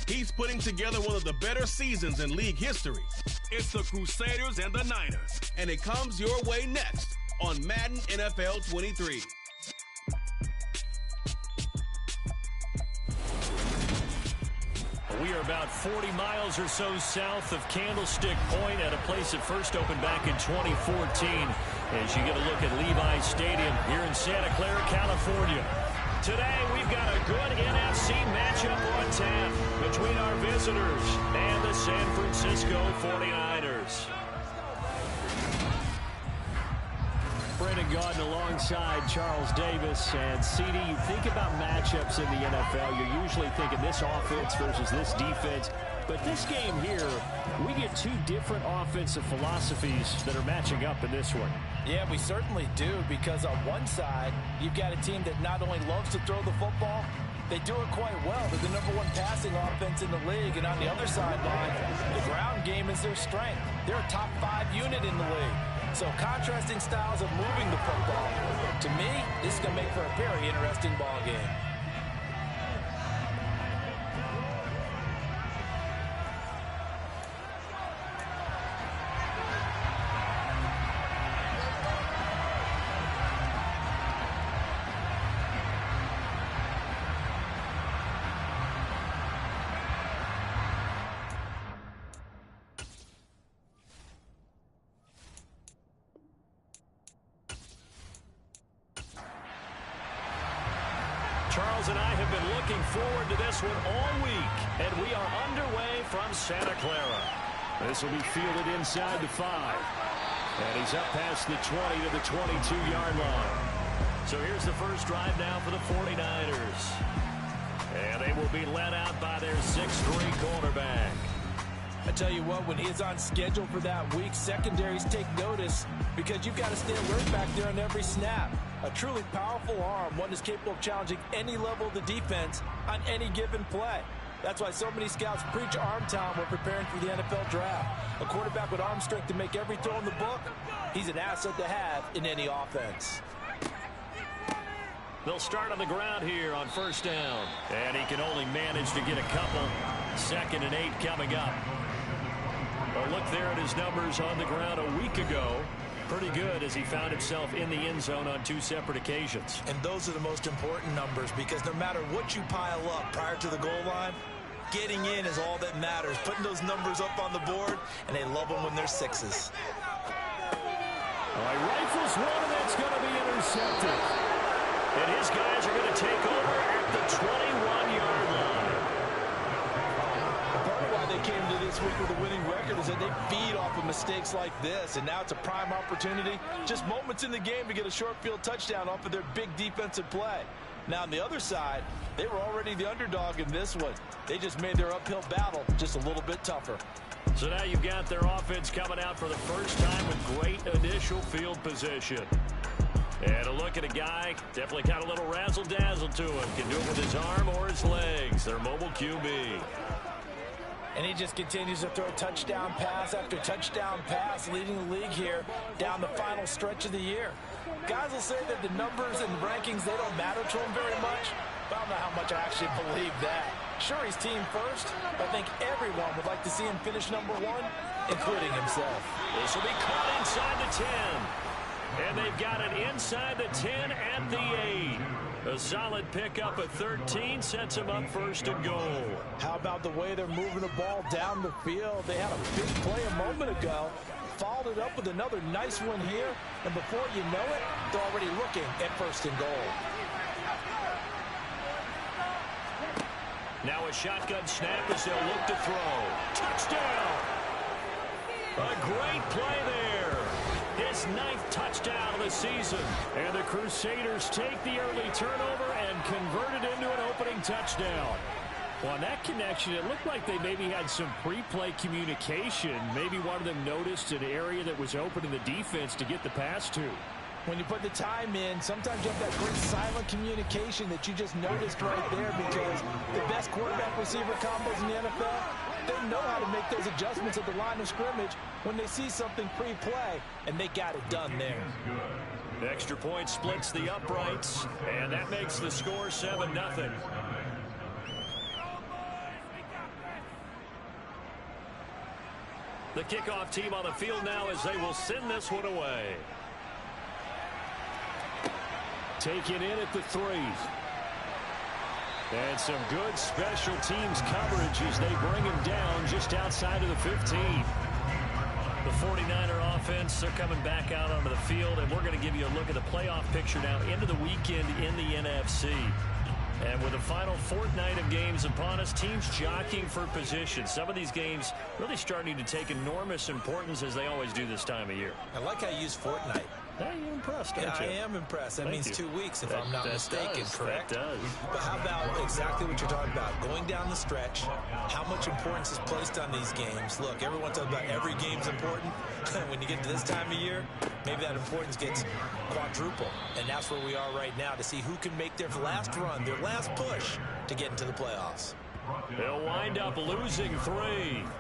He's putting together one of the better seasons in league history. It's the Crusaders and the Niners, and it comes your way next on Madden NFL 23. We are about 40 miles or so south of Candlestick Point at a place that first opened back in 2014 as you get a look at Levi's Stadium here in Santa Clara, California. Today we've got a good NFC matchup on tap between our visitors and the San Francisco 49ers. Brendan Gaudin alongside Charles Davis. And CD, you think about matchups in the NFL, you're usually thinking this offense versus this defense. But this game here, we get two different offensive philosophies that are matching up in this one. Yeah, we certainly do, because on one side, you've got a team that not only loves to throw the football, they do it quite well. They're the #1 passing offense in the league. And on the other sideline, the ground game is their strength. They're a top 5 unit in the league. So contrasting styles of moving the football. To me, this is going to make for a very interesting ball game. Charles and I have been looking forward to this one all week, and we are underway from Santa Clara. This will be fielded inside the 5, and he's up past the 20 to the 22-yard line. So here's the first drive now for the 49ers, and they will be led out by their 6'3" cornerback. I tell you what, when he's on schedule for that week, secondaries take notice because you've got to stay alert back there on every snap. A truly powerful arm, one is capable of challenging any level of the defense on any given play. That's why so many scouts preach arm talent when preparing for the NFL draft. A quarterback with arm strength to make every throw in the book, he's an asset to have in any offense. They'll start on the ground here on first down. And he can only manage to get a couple. 2nd and 8 coming up. A look there at his numbers on the ground a week ago. Pretty good as he found himself in the end zone on 2 separate occasions. And those are the most important numbers, because no matter what you pile up prior to the goal line, getting in is all that matters. Putting those numbers up on the board, and they love them when they're 6s. All right, rifles one, and that's going to be intercepted. And his guys are going to take over at the 21-yard line. Part of why they came to this week with a winning record is that they feed off of mistakes like this, and now it's a prime opportunity, just moments in the game, to get a short field touchdown off of their big defensive play. Now on the other side, they were already the underdog in this one. They just made their uphill battle just a little bit tougher. So now you've got their offense coming out for the first time with great initial field position. And a look at a guy, definitely got a little razzle-dazzle to him. Can do it with his arm or his legs. Their mobile QB. And he just continues to throw touchdown pass after touchdown pass, leading the league here down the final stretch of the year. Guys will say that the numbers and the rankings, they don't matter to him very much, but I don't know how much I actually believe that. Sure, he's team first, but I think everyone would like to see him finish #1, including himself. This will be caught inside the 10. And they've got it inside the 10 at the 8. A solid pickup at 13 sets him up 1st and goal. How about the way they're moving the ball down the field? They had a big play a moment ago, followed it up with another nice one here, and before you know it, they're already looking at 1st and goal. Now a shotgun snap as they'll look to throw. Touchdown! A great play there. His 9th touchdown of the season. And the Crusaders take the early turnover and convert it into an opening touchdown. Well, on that connection, it looked like they maybe had some pre-play communication. Maybe one of them noticed an area that was open in the defense to get the pass to. When you put the time in, sometimes you have that great silent communication that you just noticed right there, because the best quarterback-receiver combos in the NFL, they know how to make those adjustments at the line of scrimmage when they see something pre-play, and they got it done there. The extra point splits the uprights, and that makes the score 7-0. The kickoff team on the field now as they will send this one away. Taken in at the 3. And some good special teams coverage as they bring him down just outside of the 15. The 49er offense, they're coming back out onto the field, and we're going to give you a look at the playoff picture now into the weekend in the NFC. And with the final fortnight of games upon us, teams jockeying for position. Some of these games really starting to take enormous importance as they always do this time of year. I like how you use fortnight. Hey, you're impressed, aren't you? I am impressed. That means 2 weeks, if I'm not mistaken, correct? That does. But how about exactly what you're talking about? Going down the stretch, how much importance is placed on these games? Look, everyone talks about every game's important. When you get to this time of year, maybe that importance gets quadruple. And that's where we are right now to see who can make their last run, their last push to get into the playoffs. They'll wind up losing 3.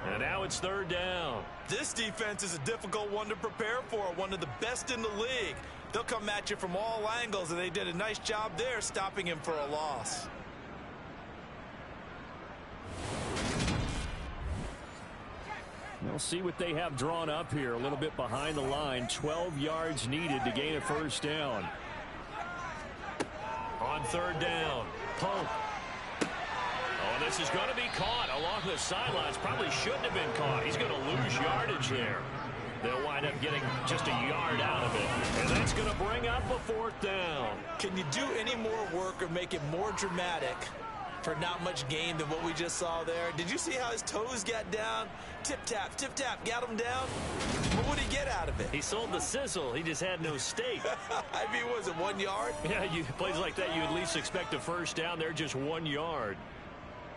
And now it's 3rd down. This defense is a difficult one to prepare for, one of the best in the league. They'll come at you from all angles, and they did a nice job there stopping him for a loss. We'll see what they have drawn up here a little bit behind the line. 12 yards needed to gain a 1st down. On 3rd down, Pope. Oh, this is going to be caught along the sidelines. Probably shouldn't have been caught. He's going to lose yardage there. They'll wind up getting just a yard out of it. And that's going to bring up a 4th down. Can you do any more work or make it more dramatic for not much gain than what we just saw there? Did you see how his toes got down? Tip-tap, got him down. What would he get out of it? He sold the sizzle. He just had no steak. I mean, was it 1 yard? Yeah, plays like that, you at least expect a 1st down. They're just 1 yard.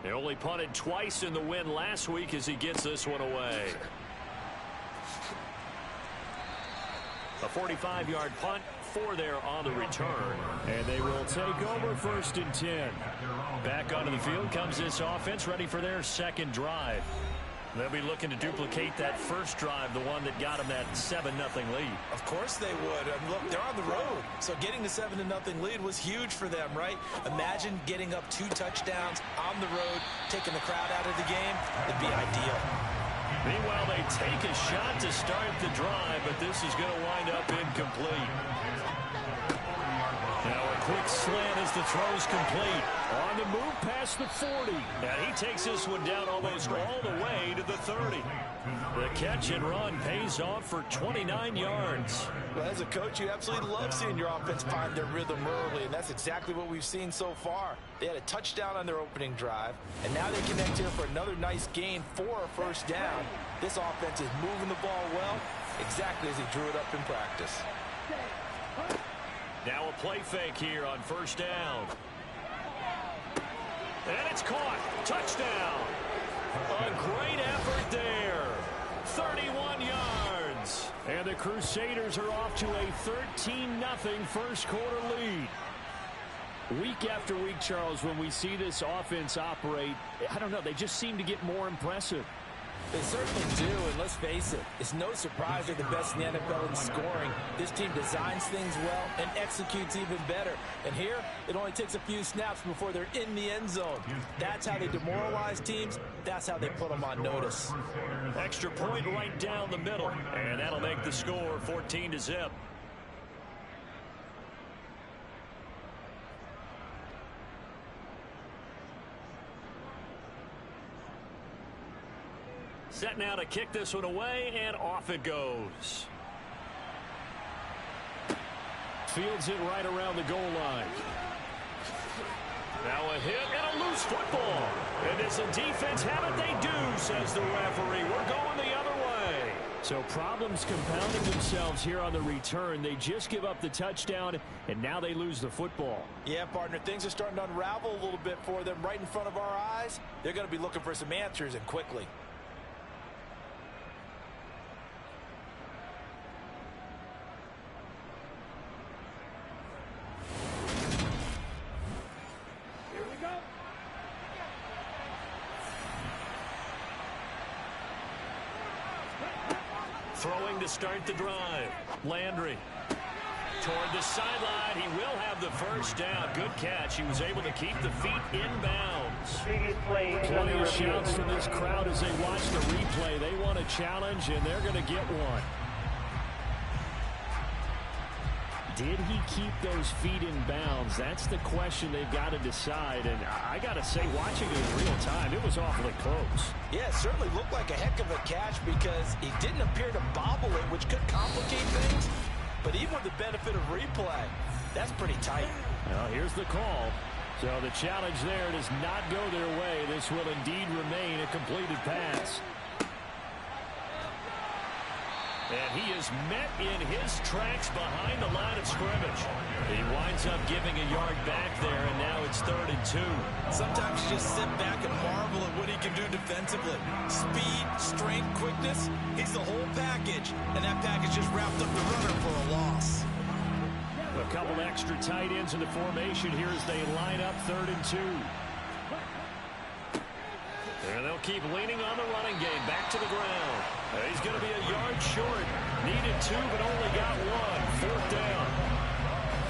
They only punted twice in the win last week as he gets this one away. A 45-yard punt, 4 there on the return. And they will take over 1st and 10. Back onto the field comes this offense, ready for their 2nd drive. They'll be looking to duplicate that 1st drive, the one that got them that 7-0 lead. Of course they would. Look, they're on the road. So getting the 7-0 lead was huge for them, right? Imagine getting up 2 touchdowns on the road, taking the crowd out of the game. It'd be ideal. Meanwhile, they take a shot to start the drive, but this is going to wind up incomplete. Now a quick slant as the throw's complete. On the move past the 40. And he takes this one down almost all the way to the 30. The catch and run pays off for 29 yards. Well, as a coach, you absolutely love seeing your offense find their rhythm early, and that's exactly what we've seen so far. They had a touchdown on their opening drive, and now they connect here for another nice gain for a 1st down. This offense is moving the ball well, exactly as he drew it up in practice. Now a play fake here on 1st down. And it's caught. Touchdown. A great effort there. 31 yards. And the Crusaders are off to a 13-0 1st quarter lead. Week after week, Charles, when we see this offense operate, I don't know, they just seem to get more impressive. They certainly do, and let's face it, it's no surprise they're the best in the NFL in scoring. This team designs things well and executes even better. And here, it only takes a few snaps before they're in the end zone. That's how they demoralize teams. That's how they put them on notice. Extra point right down the middle, and that'll make the score 14-0. Set now to kick this one away, and off it goes. Fields it right around the goal line. Now a hit and a loose football. And does the defense have it? They do, says the referee. We're going the other way. So problems compounding themselves here on the return. They just give up the touchdown, and now they lose the football. Yeah, partner, things are starting to unravel a little bit for them right in front of our eyes. They're going to be looking for some answers, and quickly. Throwing to start the drive. Landry. toward the sideline. He will have the first down. Good catch. He was able to keep the feet in bounds. Plenty of shouts from this crowd as they watch the replay. They want a challenge, and they're going to get one. Did he keep those feet in bounds? That's the question they've got to decide. And I got to say, watching it in real time, it was awfully close. Yeah, it certainly looked like a heck of a catch because he didn't appear to bobble it, which could complicate things. But even with the benefit of replay, that's pretty tight. Well, here's the call. So the challenge there does not go their way. This will indeed remain a completed pass. And he is met in his tracks behind the line of scrimmage. He winds up giving a yard back there, and now it's 3rd and 2. Sometimes you just sit back and marvel at what he can do defensively. Speed, strength, quickness, he's the whole package. And that package just wrapped up the runner for a loss. A couple extra tight ends in the formation here as they line up 3rd and 2. And they'll keep leaning on the running game. Back to the ground. He's going to be a yard short. Needed 2, but only got 1. 4th down.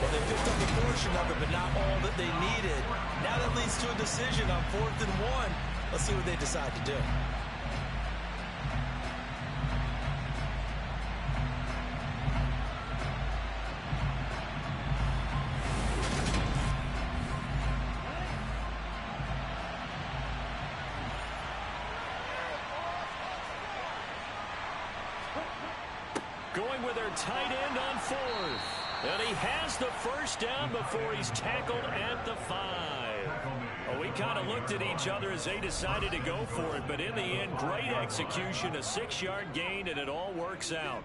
Well, they picked up a portion of it, but not all that they needed. Now that leads to a decision on 4th and 1. Let's see what they decide to do. Going with their tight end on 4th. And he has the first down before he's tackled at the 5. Well, we kind of looked at each other as they decided to go for it. But in the end, great execution, a 6-yard gain, and it all works out.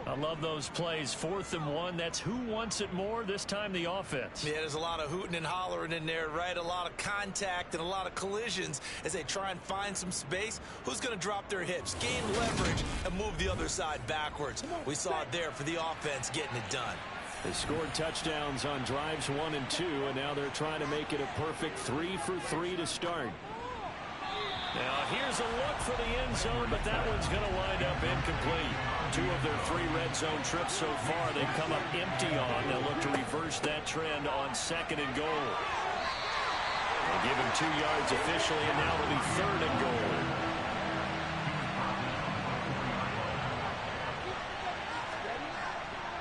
I love those plays. 4th and 1. That's who wants it more, this time the offense. Yeah, there's a lot of hooting and hollering in there, right? A lot of contact and a lot of collisions as they try and find some space. Who's going to drop their hips, gain leverage, and move the other side backwards? We saw it there for the offense getting it done. They scored touchdowns on drives 1 and 2, and now they're trying to make it a perfect 3 for 3 to start. Now here's a look for the end zone, but that one's going to wind up incomplete. 2 of their 3 red zone trips so far they've come up empty on. They'll look to reverse that trend on 2nd and goal. They give him 2 yards officially, and now it'll be 3rd and goal.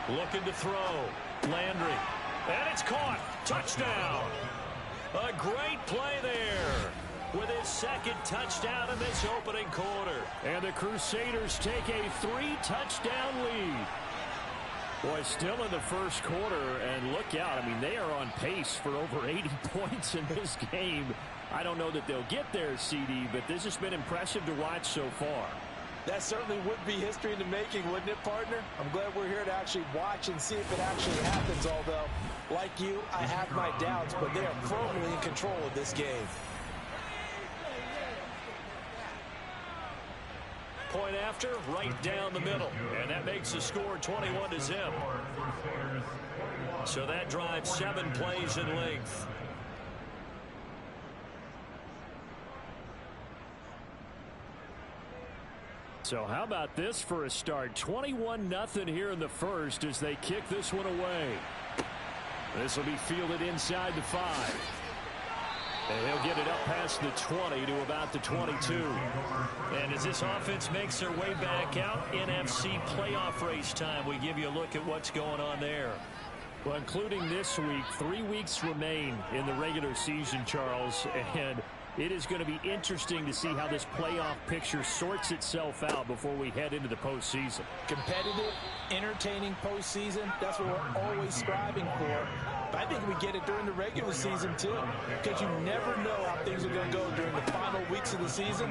Looking to throw. Landry. And it's caught. Touchdown. A great play there. With his 2nd touchdown in this opening quarter. And the Crusaders take a 3-touchdown lead. Boy, still in the first quarter, and look out. I mean, they are on pace for over 80 points in this game. I don't know that they'll get there, CD, but this has been impressive to watch so far. That certainly would be history in the making, wouldn't it, partner? I'm glad we're here to actually watch and see if it actually happens, although, like you, I have my doubts, but they are firmly in control of this game. Point after, right down the middle. And that makes the score 21-0. So that drives 7 plays in length. So how about this for a start? 21-0 here in the first as they kick this one away. This will be fielded inside the 5. And he'll get it up past the 20 to about the 22. And as this offense makes their way back out, NFC playoff race time, we give you a look at what's going on there. Well, including this week, 3 weeks remain in the regular season, Charles, and it is going to be interesting to see how this playoff picture sorts itself out before we head into the postseason. Competitive, entertaining postseason, that's what we're always striving for. But I think we get it during the regular season, too, because you never know how things are going to go during the final weeks of the season.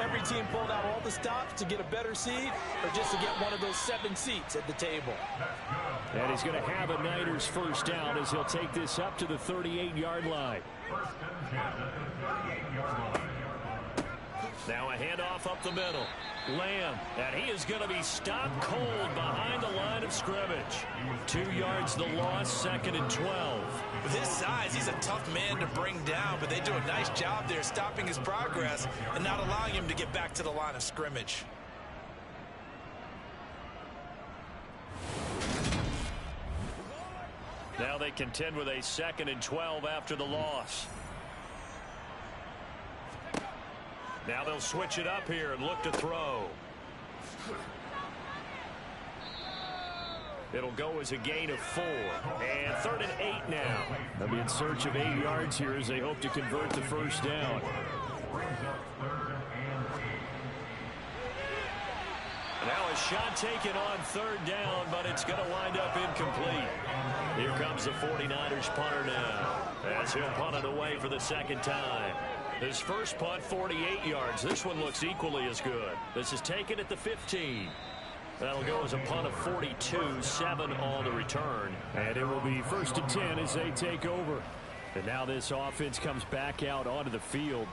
Every team pulled out all the stops to get a better seed or just to get one of those 7 seats at the table. And he's going to have a Niners first down as he'll take this up to the 38-yard line. Now a handoff up the middle. Lamb, and he is going to be stopped cold behind the line of scrimmage. 2 yards the loss, 2nd and 12. With his size, he's a tough man to bring down, but they do a nice job there stopping his progress and not allowing him to get back to the line of scrimmage. Now they contend with a 2nd and 12 after the loss. Now they'll switch it up here and look to throw. It'll go as a gain of 4. And 3rd and 8 now. They'll be in search of 8 yards here as they hope to convert the first down. Now a shot taken on 3rd down, but it's going to wind up incomplete. Here comes the 49ers punter now, as he'll punt it away for the 2nd time. His first punt, 48 yards. This one looks equally as good. This is taken at the 15. That'll go as a punt of 42, 7 on the return. And it will be 1st and 10 as they take over. And now this offense comes back out onto the field.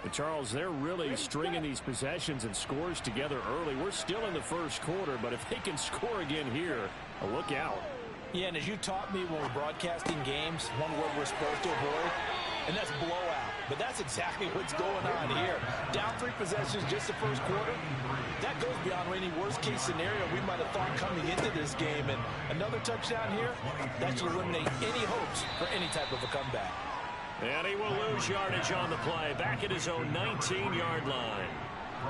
And Charles, they're really stringing these possessions and scores together early. We're still in the first quarter, but if they can score again here, look out. Yeah, and as you taught me when we're broadcasting games, one word we're supposed to avoid, and that's blowout. But that's exactly what's going on here. Down 3 possessions just the first quarter. That goes beyond any worst-case scenario we might have thought coming into this game. And another touchdown here, that should eliminate any hopes for any type of a comeback. And he will lose yardage on the play, back at his own 19-yard line.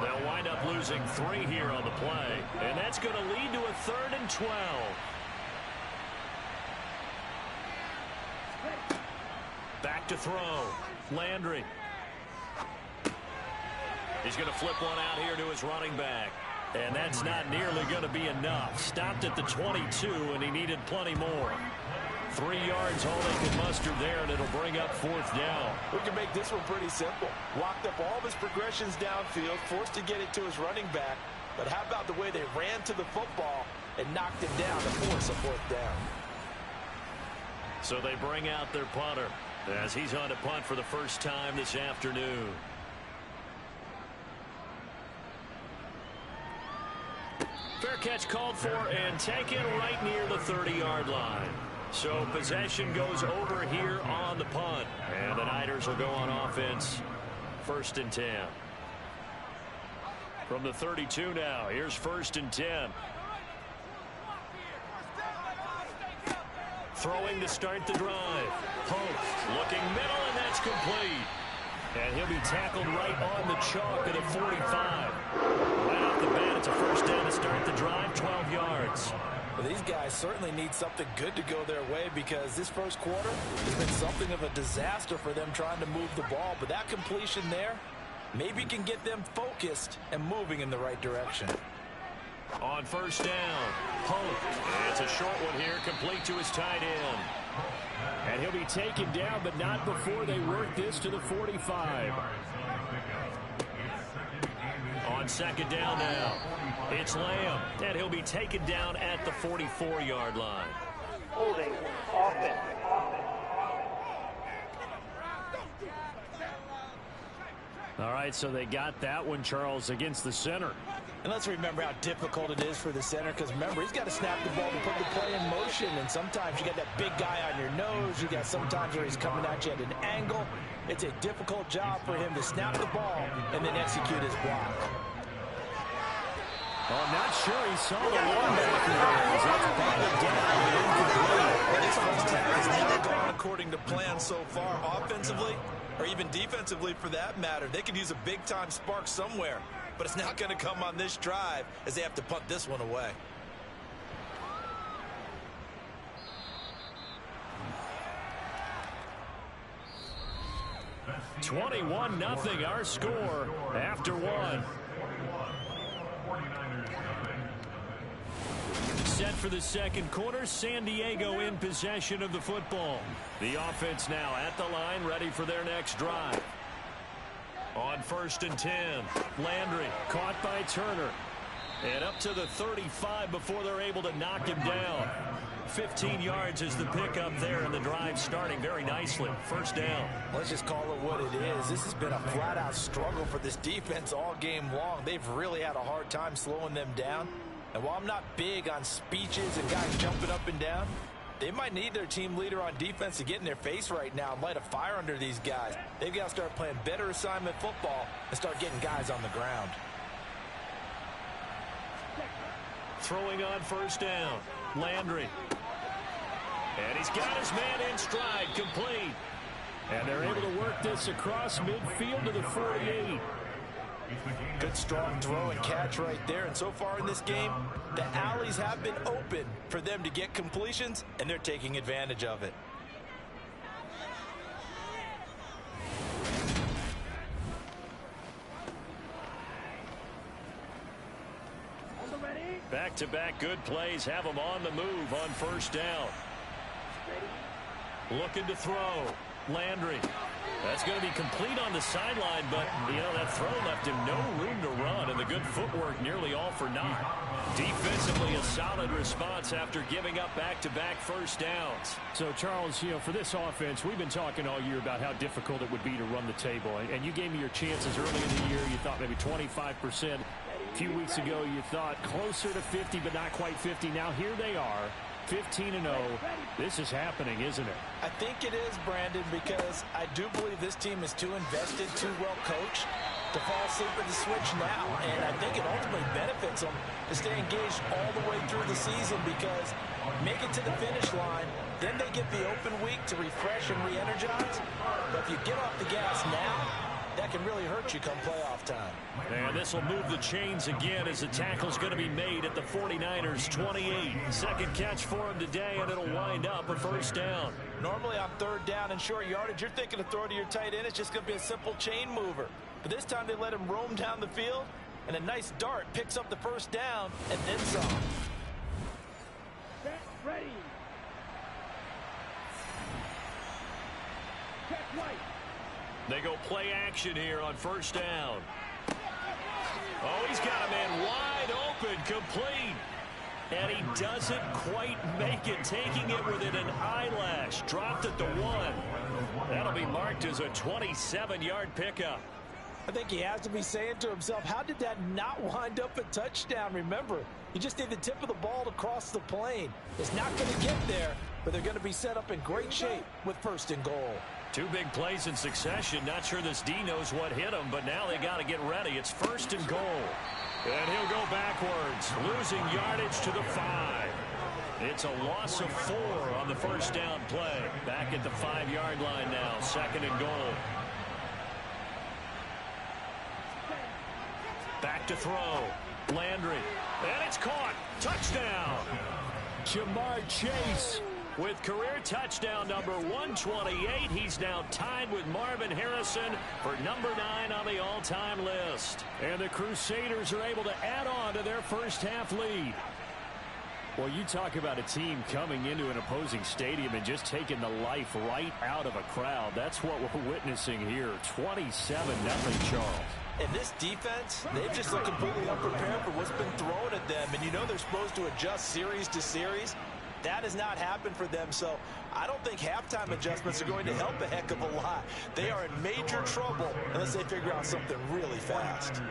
They'll wind up losing 3 here on the play. And that's going to lead to a 3rd and 12. Back to throw. Landry. He's going to flip one out here to his running back. And that's not nearly going to be enough. Stopped at the 22, and he needed plenty more. 3 yards, all they can muster there, and it'll bring up 4th down. We can make this one pretty simple. Locked up all of his progressions downfield, forced to get it to his running back. But how about the way they ran to the football and knocked him down to force a 4th down? So they bring out their punter as he's on to punt for the first time this afternoon. Fair catch called for and taken right near the 30-yard line. So possession goes over here on the punt. And the Niners will go on offense. 1st and 10. From the 32 now, here's 1st and 10. Throwing to start the drive. Post looking middle, and that's complete. And he'll be tackled right on the chalk at a 45. Right off the bat, it's a 1st down to start the drive, 12 yards. Well, these guys certainly need something good to go their way because this first quarter has been something of a disaster for them trying to move the ball. But that completion there maybe can get them focused and moving in the right direction. On 1st down, Pope. It's a short one here, complete to his tight end. And he'll be taken down, but not before they work this to the 45. On 2nd down now, it's Lamb, and he'll be taken down at the 44-yard line. Holding offense. All right, so they got that one, Charles, against the center. And let's remember how difficult it is for the center because, remember, he's got to snap the ball to put the play in motion. And sometimes you got that big guy on your nose. You got sometimes where he's coming at you at an angle. It's a difficult job for him to snap the ball and then execute his block. Oh, I'm not sure he saw the linebacker there. That's batted down and incomplete. This first half has not gone according to plan so far, offensively or even defensively for that matter. They could use a big-time spark somewhere, but it's not going to come on this drive as they have to punt this one away. (21-0) our score after one. Set for the second quarter. San Diego in possession of the football. The offense now at the line, ready for their next drive. On 1st and 10, Landry caught by Turner. And up to the 35 before they're able to knock him down. 15 yards is the pickup there, and the drive starting very nicely. 1st down. Let's just call it what it is. This has been a flat-out struggle for this defense all game long. They've really had a hard time slowing them down. And while I'm not big on speeches and guys jumping up and down, they might need their team leader on defense to get in their face right now and light a fire under these guys. They've got to start playing better assignment football and start getting guys on the ground. Throwing on 1st down, Landry. And he's got his man in stride, complete. And they're able to work this across midfield to the 48. Good strong throw and catch right there. And so far in this game, the alleys have been open for them to get completions, and they're taking advantage of it. Back-to-back good plays have them on the move on first down. Looking to throw. Landry. That's going to be complete on the sideline, but, you know, that throw left him no room to run, and the good footwork nearly all for naught. Defensively, a solid response after giving up back-to-back first downs. So, Charles, you know, for this offense, we've been talking all year about how difficult it would be to run the table, and you gave me your chances early in the year. You thought maybe 25%. A few weeks ago, you thought closer to 50, but not quite 50. Now, here they are. 15-0. This is happening, isn't it? I think it is, Brandon, because I do believe this team is too invested, too well coached to fall asleep at the switch now. And I think it ultimately benefits them to stay engaged all the way through the season, because make it to the finish line, then they get the open week to refresh and re-energize. But if you get off the gas now, that can really hurt you come playoff time. And this will move the chains again as the tackle's going to be made at the 49ers 28. Second catch for him today, and it'll wind up a first down. Normally on third down and short yardage, you're thinking to throw to your tight end. It's just going to be a simple chain mover. But this time they let him roam down the field, and a nice dart picks up the first down and then some. Ready. Check right. They go play action here on first down. Oh, he's got a man wide open, complete. And he doesn't quite make it, taking it within an eyelash. Dropped at the 1. That'll be marked as a 27-yard pickup. I think he has to be saying to himself, how did that not wind up a touchdown? Remember, you just need the tip of the ball to cross the plane. It's not going to get there, but they're going to be set up in great shape with first and goal. Two big plays in succession. Not sure this D knows what hit him, but now they got to get ready. It's first and goal. And he'll go backwards, losing yardage to the 5. It's a loss of 4 on the first down play. Back at the 5-yard line now, second and goal. Back to throw. Landry. And it's caught. Touchdown. Jamar Chase with career touchdown number 128. He's now tied with Marvin Harrison for number 9 on the all-time list. And the Crusaders are able to add on to their first half lead. Well, you talk about a team coming into an opposing stadium and just taking the life right out of a crowd. That's what we're witnessing here. 27-0, Charles. And this defense, they've just looked completely unprepared for what's been thrown at them. And you know they're supposed to adjust series to series. That has not happened for them, so I don't think halftime adjustments are going to help a heck of a lot. They are in major trouble unless they figure out something really fast.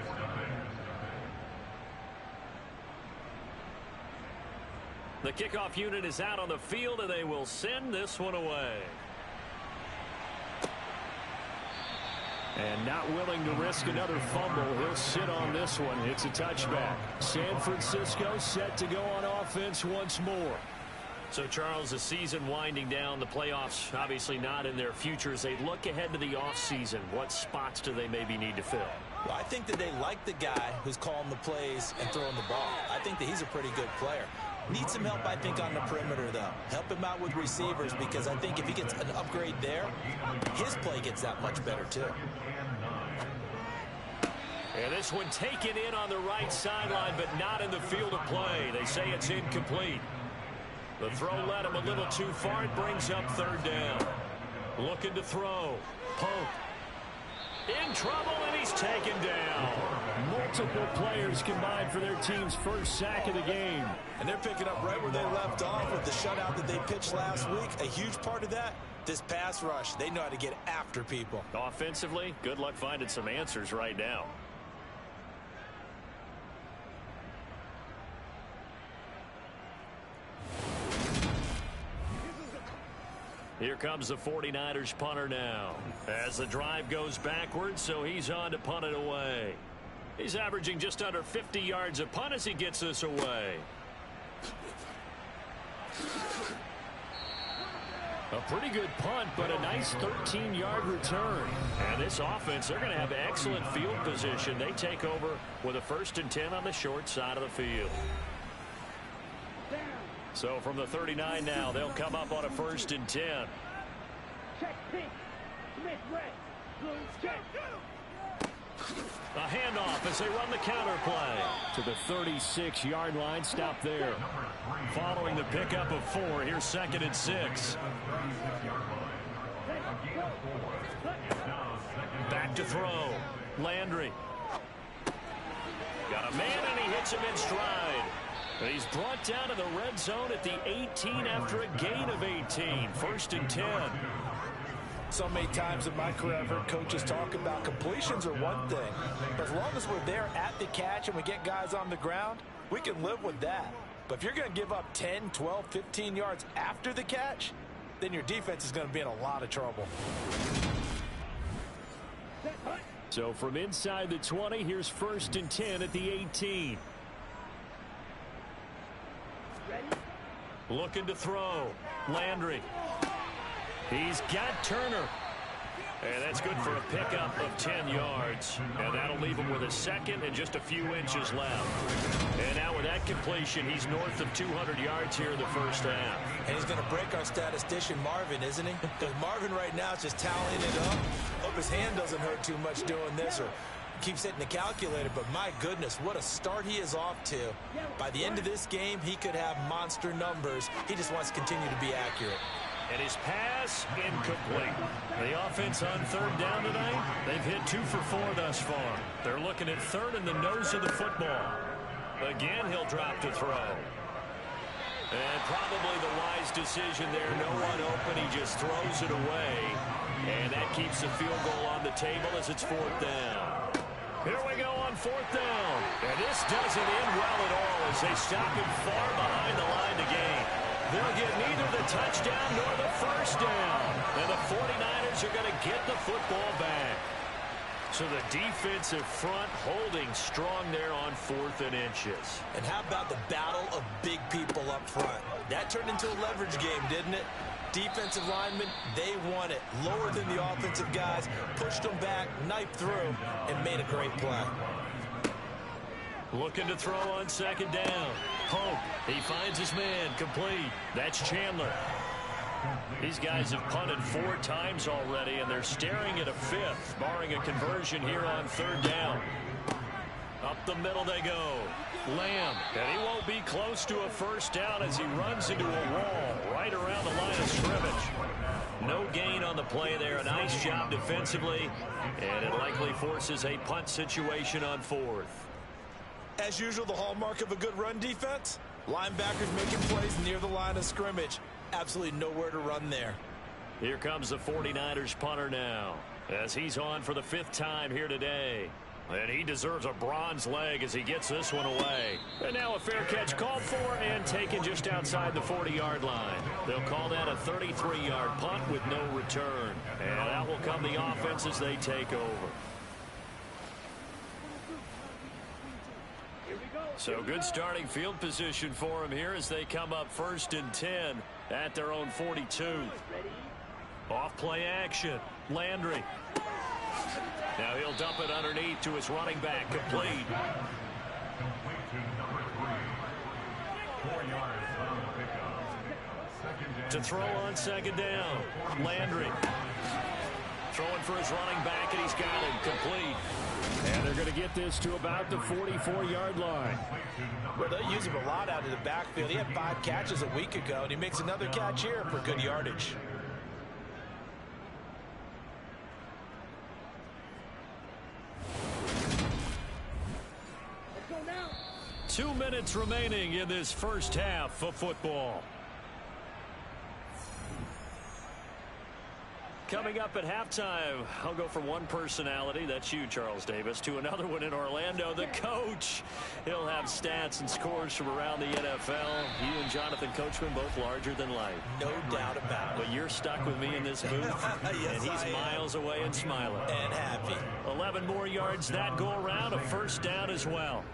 The kickoff unit is out on the field, and they will send this one away. And not willing to risk another fumble, he'll sit on this one. It's a touchback. San Francisco set to go on offense once more. So, Charles, the season winding down, the playoffs obviously not in their future. As they look ahead to the offseason, what spots do they maybe need to fill? Well, I think that they like the guy who's calling the plays and throwing the ball. I think that he's a pretty good player. Needs some help, I think, on the perimeter, though. Help him out with receivers, because I think if he gets an upgrade there, his play gets that much better, too. And this one taken in on the right sideline, but not in the field of play. They say it's incomplete. The throw led him a little too far. It brings up third down. Looking to throw. Pope. In trouble, and he's taken down. Multiple players combined for their team's first sack of the game. And they're picking up right where they left off with the shutout that they pitched last week. A huge part of that, this pass rush. They know how to get after people. Offensively, good luck finding some answers right now. Here comes the 49ers punter now. As the drive goes backwards, so he's on to punt it away. He's averaging just under 50 yards a punt as he gets this away. A pretty good punt, but a nice 13-yard return. And this offense, they're going to have excellent field position. They take over with a 1st and 10 on the short side of the field. So from the 39 now, they'll come up on a 1st and 10. A handoff as they run the counter play. To the 36-yard line, stop there. Following the pickup of 4, here's 2nd and 6. Back to throw. Landry. Got a man, and he hits him in stride. And he's brought down to the red zone at the 18 after a gain of 18. 1st and 10. So many times in my career I've heard coaches talk about completions are one thing. But as long as we're there at the catch and we get guys on the ground, we can live with that. But if you're going to give up 10, 12, 15 yards after the catch, then your defense is going to be in a lot of trouble. So from inside the 20, here's 1st and 10 at the 18. Looking to throw. Landry. He's got Turner. And that's good for a pickup of 10 yards. And that'll leave him with a 2nd and just a few inches left. And now with that completion, he's north of 200 yards here in the 1st half. And he's going to break our statistician Marvin, isn't he? Because Marvin right now is just tallying it up. Hope his hand doesn't hurt too much doing this or keeps hitting the calculator. But my goodness, what a start he is off to. By the end of this game, he could have monster numbers. He just wants to continue to be accurate. And his pass incomplete. The offense on 3rd down tonight, they've hit 2 for 4 thus far. They're looking at 3rd in the nose of the football. Again, he'll drop to throw. And probably the wise decision there. No one open. He just throws it away. And that keeps the field goal on the table as it's 4th down. Here we go on 4th down. And this doesn't end well at all as they stop him far behind the line to gain. They'll get neither the touchdown nor the 1st down. And the 49ers are going to get the football back. So the defensive front holding strong there on 4th and inches. And how about the battle of big people up front? That turned into a leverage game, didn't it? Defensive linemen, they won it. Lower than the offensive guys, pushed them back, knifed through, and made a great play. Looking to throw on 2nd down. Pope, he finds his man, complete. That's Chandler. These guys have punted 4 times already, and they're staring at a 5th, barring a conversion here on 3rd down. Up the middle they go. Lamb, and he won't be close to a 1st down as he runs into a wall right around the line of scrimmage. No gain on the play there. A nice job defensively, and it likely forces a punt situation on 4th. As usual, the hallmark of a good run defense, linebackers making plays near the line of scrimmage. Absolutely nowhere to run there. Here comes the 49ers punter now, as he's on for the 5th time here today. And he deserves a bronze leg as he gets this one away. And now a fair catch called for and taken just outside the 40-yard line. They'll call that a 33-yard punt with no return. And out will come the offense as they take over. So good starting field position for them here as they come up 1st and 10 at their own 42. Off play action. Landry. Now he'll dump it underneath to his running back, complete. To throw on 2nd down. Landry. Throwing for his running back, and he's got him, complete. And they're going to get this to about the 44-yard line. Well, they use him a lot out of the backfield. He had 5 catches a week ago, and he makes another catch here for good yardage. Let's go now. 2 minutes remaining in this 1st half of football. Coming up at halftime, I'll go from one personality, that's you, Charles Davis, to another one in Orlando, the coach. He'll have stats and scores from around the NFL. You and Jonathan Coachman both larger than life. No doubt about it. But you're stuck with me in this booth, yes, and he's miles away and smiling. And happy. 11 more yards that go around, a 1st down as well.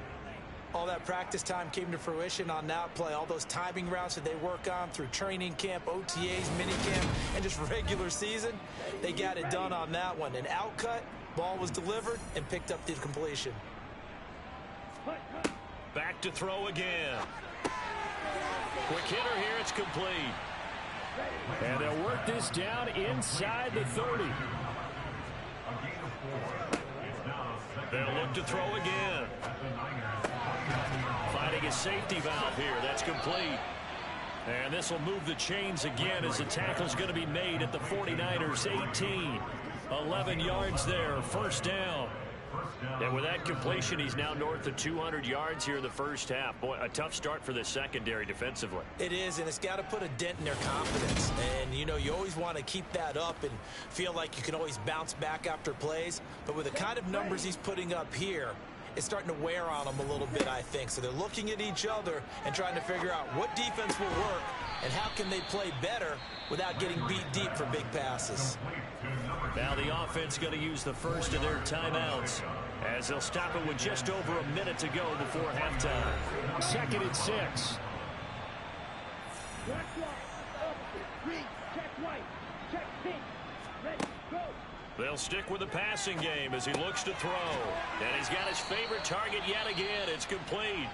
All that practice time came to fruition on that play. All those timing routes that they work on through training camp, OTAs, minicamp, and just regular season, they got it done on that one. An outcut, ball was delivered, and picked up the completion. Back to throw again. Quick hitter here, it's complete. And they'll work this down inside the 30. They'll look to throw again. Finding a safety valve here. That's complete. And this will move the chains again as the tackle's going to be made at the 49ers 18. 11 yards there. First down. And with that completion, he's now north of 200 yards here in the first half. Boy, a tough start for the secondary defensively. It is, and it's got to put a dent in their confidence. And, you know, you always want to keep that up and feel like you can always bounce back after plays. But with the kind of numbers he's putting up here, it's starting to wear on them a little bit, I think. So they're looking at each other and trying to figure out what defense will work and how can they play better without getting beat deep for big passes. Now the offense going to use the first of their timeouts as they'll stop it with just over a minute to go before halftime. 2nd and 6. They'll stick with the passing game as he looks to throw. And he's got his favorite target yet again. It's complete.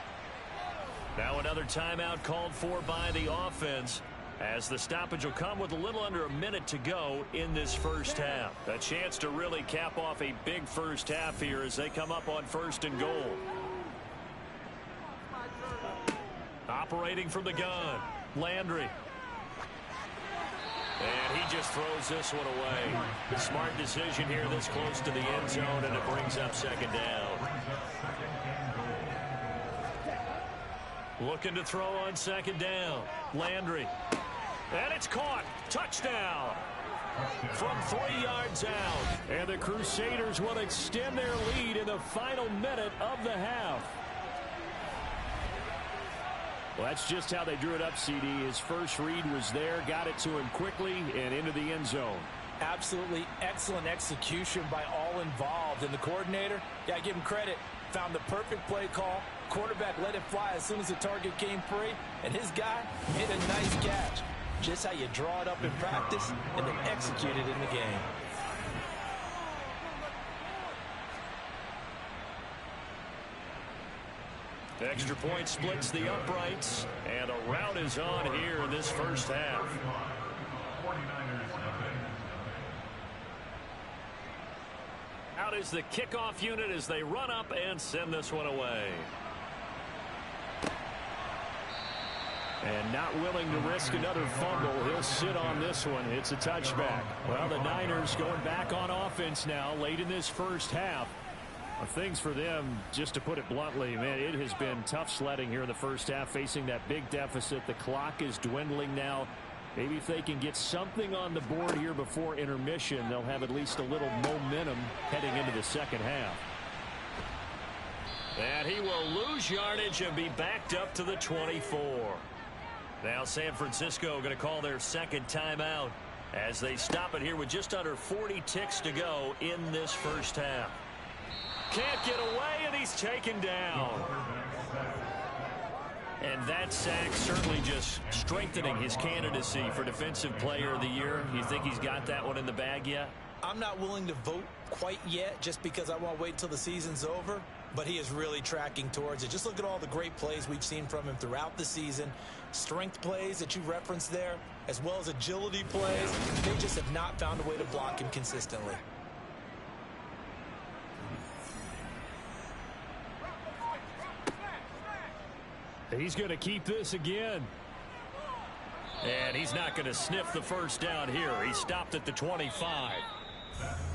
Now another timeout called for by the offense, as the stoppage will come with a little under a minute to go in this first half. A chance to really cap off a big first half here as they come up on 1st and goal. Operating from the gun, Landry. And he just throws this one away. Smart decision here this close to the end zone, and it brings up 2nd down. Looking to throw on 2nd down, Landry. And it's caught. Touchdown. From 3 yards out. And the Crusaders will extend their lead in the final minute of the half. Well, that's just how they drew it up, CD. His first read was there, got it to him quickly, and into the end zone. Absolutely excellent execution by all involved. And the coordinator, yeah, give him credit, found the perfect play call. Quarterback let it fly as soon as the target came free, and his guy made a nice catch. Just how you draw it up in practice and then execute it in the game. Extra point splits the uprights, and a rout is on here in this first half. Out is the kickoff unit as they run up and send this one away. And not willing to risk another fumble. He'll sit on this one. It's a touchback. Well, the Niners going back on offense now late in this first half. Things for them, just to put it bluntly, man, it has been tough sledding here in the first half, facing that big deficit. The clock is dwindling now. Maybe if they can get something on the board here before intermission, they'll have at least a little momentum heading into the second half. And he will lose yardage and be backed up to the 24. Now San Francisco going to call their 2nd timeout as they stop it here with just under 40 ticks to go in this first half. Can't get away, and he's taken down. And that sack certainly just strengthening his candidacy for Defensive Player of the Year. You think he's got that one in the bag yet? I'm not willing to vote quite yet just because I want to wait until the season's over, but he is really tracking towards it. Just look at all the great plays we've seen from him throughout the season. Strength plays that you referenced there, as well as agility plays. They just have not found a way to block him consistently. He's going to keep this again. And he's not going to sniff the first down here. He stopped at the 25.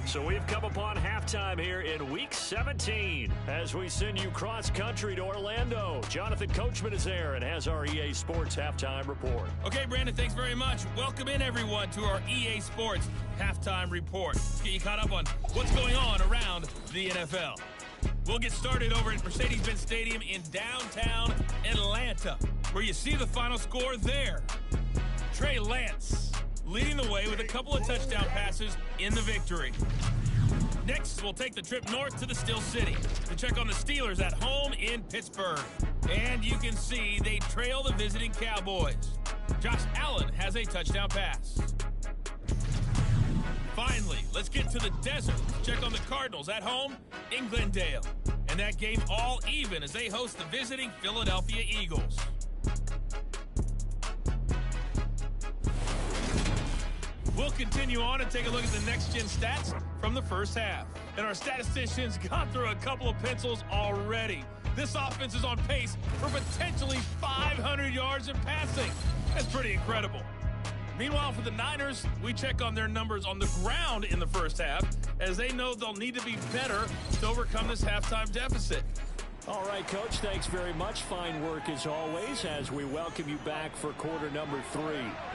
So we've come upon halftime here in Week 17 as we send you cross-country to Orlando. Jonathan Coachman is there and has our EA Sports Halftime Report. Okay, Brandon, thanks very much. Welcome in, everyone, to our EA Sports Halftime Report. Let's get you caught up on what's going on around the NFL. We'll get started over at Mercedes-Benz Stadium in downtown Atlanta, where you see the final score there. Trey Lance leading the way with a couple of touchdown passes in the victory. Next, we'll take the trip north to the Steel City to check on the Steelers at home in Pittsburgh. And you can see they trail the visiting Cowboys. Josh Allen has a touchdown pass. Finally, let's get to the desert to check on the Cardinals at home in Glendale. And that game all even as they host the visiting Philadelphia Eagles. We'll continue on and take a look at the next-gen stats from the first half. And our statisticians got through a couple of pencils already. This offense is on pace for potentially 500 yards in passing. That's pretty incredible. Meanwhile, for the Niners, we check on their numbers on the ground in the first half, as they know they'll need to be better to overcome this halftime deficit. All right, Coach, thanks very much. Fine work as always as we welcome you back for quarter number 3.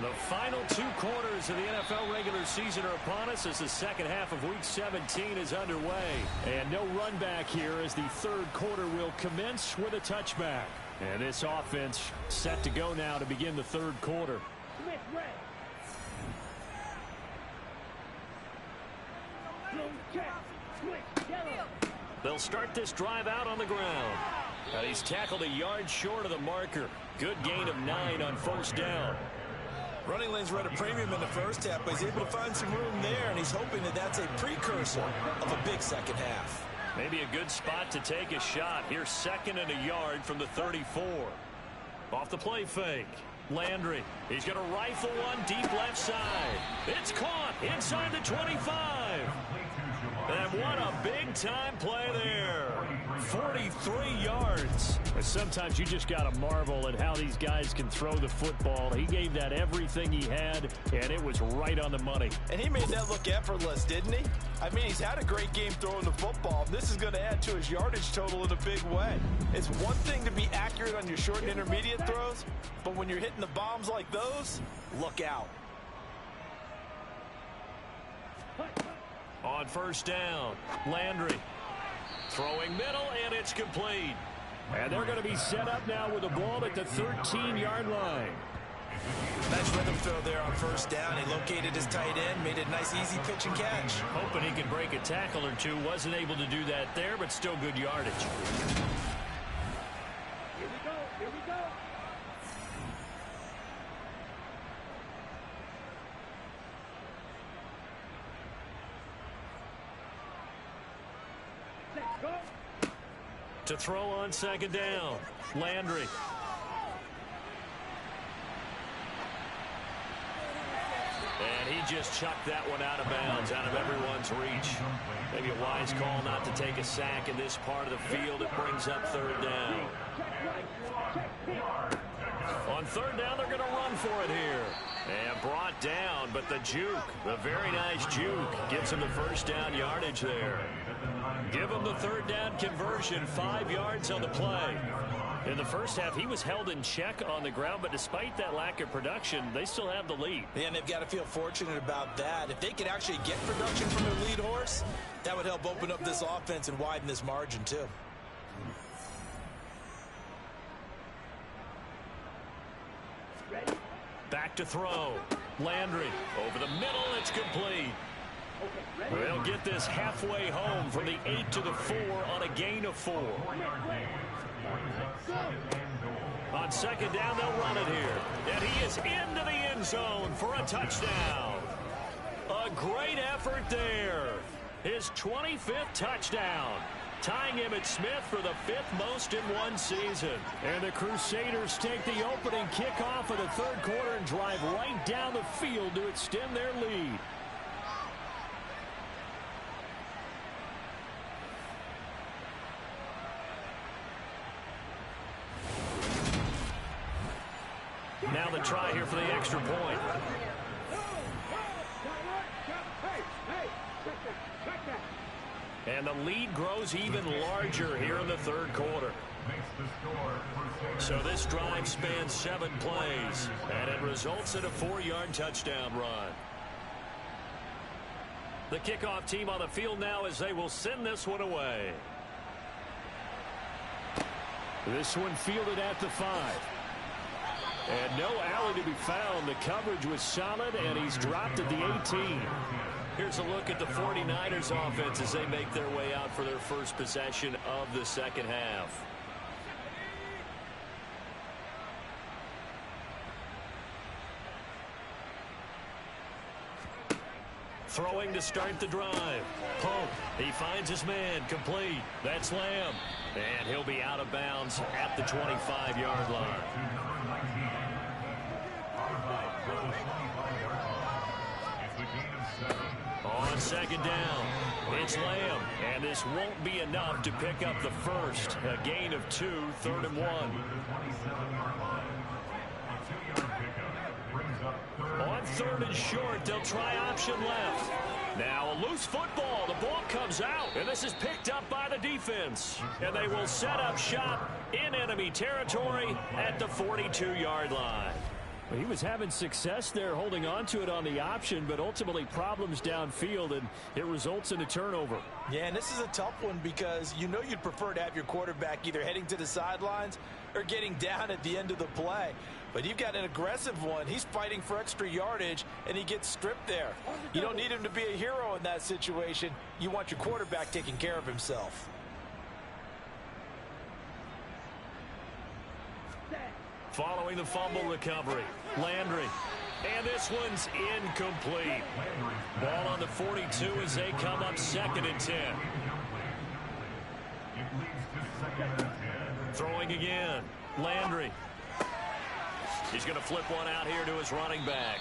The final 2 quarters of the NFL regular season are upon us as the second half of Week 17 is underway. And no run back here as the third quarter will commence with a touchback. And this offense set to go now to begin the third quarter. They'll start this drive out on the ground. He's tackled a yard short of the marker. Good gain of 9 on first down. Running lanes were at a premium in the first half, but he's able to find some room there, and he's hoping that that's a precursor of a big second half. Maybe a good spot to take a shot. Here's 2nd and a yard from the 34. Off the play fake. Landry. He's going to rifle one deep left side. It's caught inside the 25. And what a big-time play there. 43 yards. Sometimes you just got to marvel at how these guys can throw the football. He gave that everything he had, and it was right on the money. And he made that look effortless, didn't he? I mean, he's had a great game throwing the football. This is going to add to his yardage total in a big way. It's one thing to be accurate on your short and intermediate throws, but when you're hitting the bombs like those, look out. On first down, Landry throwing middle, and it's complete. And they're going to be set up now with the ball at the 13-yard line. Nice rhythm throw there on first down. He located his tight end, made it a nice, easy pitch and catch. Hoping he could break a tackle or two. Wasn't able to do that there, but still good yardage. Here we go. Here we go. Let's go. To throw on second down, Landry. And he just chucked that one out of bounds, out of everyone's reach. Maybe a wise call not to take a sack in this part of the field. It brings up third down. On third down, they're going to run for it here. And brought down, but the juke, the very nice juke, gives him the first down yardage there. Give him the third down conversion, 5 yards on the play. In the first half, he was held in check on the ground, but despite that lack of production, they still have the lead. And they've got to feel fortunate about that. If they could actually get production from their lead horse, that would help open up this offense and widen this margin too. Back to throw. Landry over the middle. It's complete. They'll get this halfway home from the 8 to the 4 on a gain of 4. On second down, they'll run it here. And he is into the end zone for a touchdown. A great effort there. His 25th touchdown. Tying Emmitt Smith for the 5th most in one season. And the Crusaders take the opening kickoff of the third quarter and drive right down the field to extend their lead. Now the try here for the extra point. And the lead grows even larger here in the third quarter. So this drive spans 7 plays, and it results in a 4-yard touchdown run. The kickoff team on the field now as they will send this one away. This one fielded at the 5. And no alley to be found. The coverage was solid, and he's dropped at the 18. Here's a look at the 49ers offense as they make their way out for their first possession of the second half. Throwing to start the drive. Pope, he finds his man, complete. That's Lamb. And he'll be out of bounds at the 25-yard line. On second down, it's Lamb. And this won't be enough to pick up the first. A gain of 2, 3rd and 1. On 3rd and short, they'll try option left. Now a loose football. The ball comes out, and this is picked up by the defense. And they will set up shop in enemy territory at the 42-yard line. Well, he was having success there holding on to it on the option, but ultimately problems downfield, and it results in a turnover. Yeah, and this is a tough one because you know you'd prefer to have your quarterback either heading to the sidelines or getting down at the end of the play. But you've got an aggressive one. He's fighting for extra yardage, and he gets stripped there. You don't need him to be a hero in that situation. You want your quarterback taking care of himself. Following the fumble recovery, Landry. And this one's incomplete. Ball on the 42 as they come up 2nd and 10. Throwing again, Landry. He's going to flip one out here to his running back.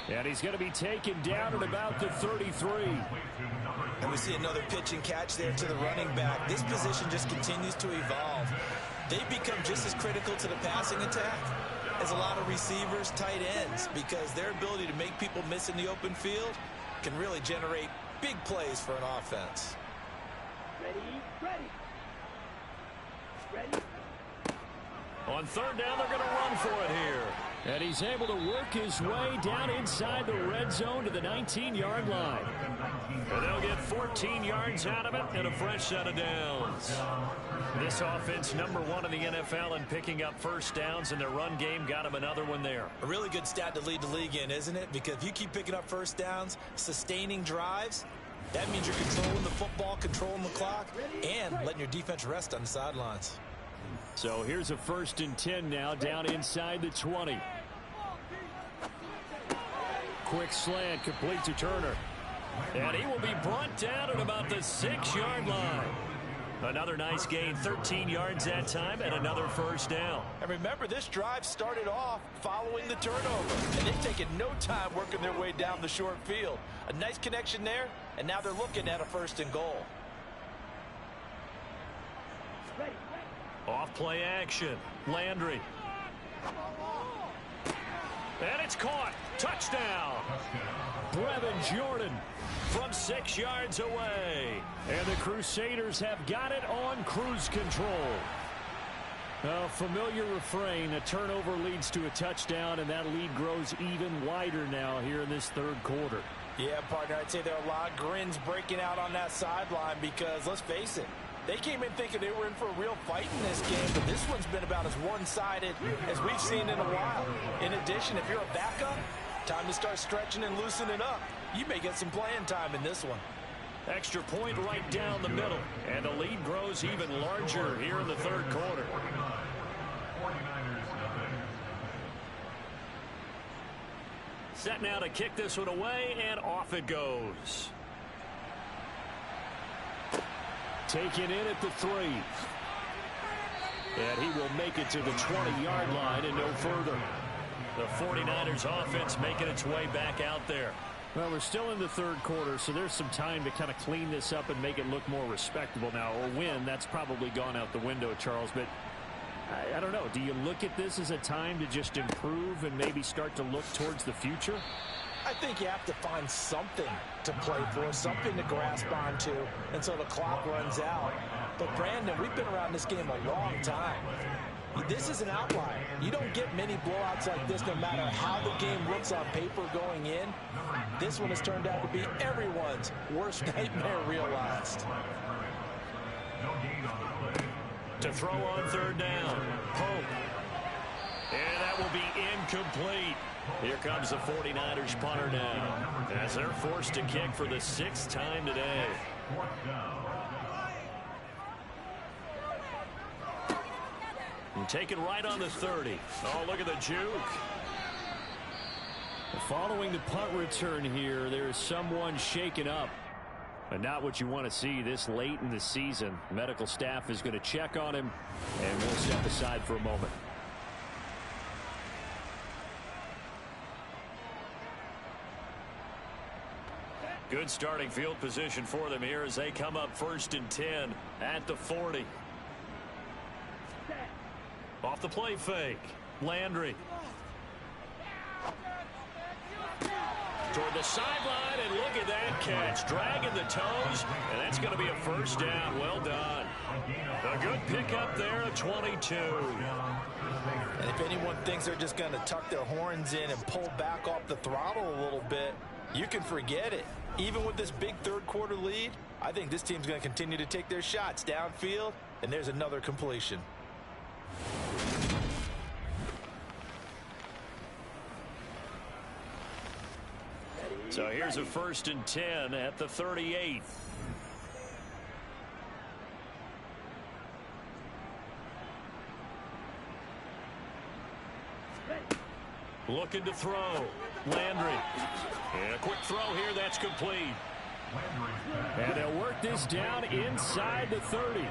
And he's going to be taken down at about the 33. And we see another pitch and catch there to the running back. This position just continues to evolve. They become just as critical to the passing attack as a lot of receivers, tight ends, because their ability to make people miss in the open field can really generate big plays for an offense. On 3rd down, they're going to run for it here. And he's able to work his way down inside the red zone to the 19-yard line. And they'll get 14 yards out of it and a fresh set of downs. This offense #1 in the NFL in picking up first downs, and their run game got him another one there. A really good stat to lead the league in, isn't it? Because if you keep picking up first downs, sustaining drives, that means you're controlling the football, controlling the clock, and letting your defense rest on the sidelines. So here's a 1st and 10 now down inside the 20. Quick slant, complete to Turner. And he will be brought down at about the 6-yard line. Another nice gain, 13 yards that time, and another first down. And remember, this drive started off following the turnover, and they've taken no time working their way down the short field. A nice connection there, and now they're looking at a 1st and goal. Off play action, Landry. And it's caught. Touchdown. Brevin Jordan from 6 yards away. And the Crusaders have got it on cruise control. A familiar refrain, a turnover leads to a touchdown, and that lead grows even wider now here in this 3rd quarter. Yeah, partner, I'd say there are a lot of grins breaking out on that sideline because, let's face it, they came in thinking they were in for a real fight in this game, but this one's been about as one-sided as we've seen in a while. In addition, if you're a backup, time to start stretching and loosening up. You may get some playing time in this one. Extra point right down the middle, and the lead grows even larger here in the 3rd quarter. Set now to kick this one away, and off it goes. Taken in at the 3. And he will make it to the 20-yard line and no further. The 49ers offense making its way back out there. Well, we're still in the 3rd quarter, so there's some time to kind of clean this up and make it look more respectable now. A win, that's probably gone out the window, Charles, but I don't know. Do you look at this as a time to just improve and maybe start to look towards the future? I think you have to find something to play for, something to grasp onto until the clock runs out. But, Brandon, we've been around this game a long time. This is an outlier. You don't get many blowouts like this no matter how the game looks on paper going in. This one has turned out to be everyone's worst nightmare realized. To throw on 3rd down, Pope. And that will be incomplete. Here comes the 49ers punter now, as they're forced to kick for the 6th time today. And taken right on the 30. Oh, look at the juke. Following the punt return here, there is someone shaken up. And not what you want to see this late in the season. Medical staff is going to check on him, and we'll step aside for a moment. Good starting field position for them here as they come up 1st and 10 at the 40. Off the play fake. Landry. Toward the sideline, and look at that catch. Dragging the toes, and that's going to be a 1st down. Well done. A good pickup there at 22. And if anyone thinks they're just going to tuck their horns in and pull back off the throttle a little bit, you can forget it. Even with this big 3rd quarter lead, I think this team's going to continue to take their shots downfield, and there's another completion. So here's a 1st and 10 at the 38. Looking to throw. Landry. And a quick throw here. That's complete. And they'll work this down inside the 30.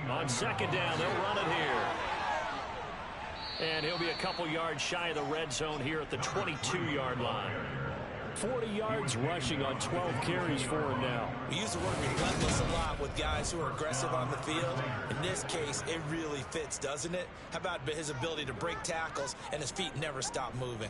On 2nd down, they'll run it here. And he'll be a couple yards shy of the red zone here at the 22-yard line. 40 yards rushing on 12 carries for him now. We use the word relentless a lot with guys who are aggressive on the field. In this case, it really fits, doesn't it? How about his ability to break tackles and his feet never stop moving?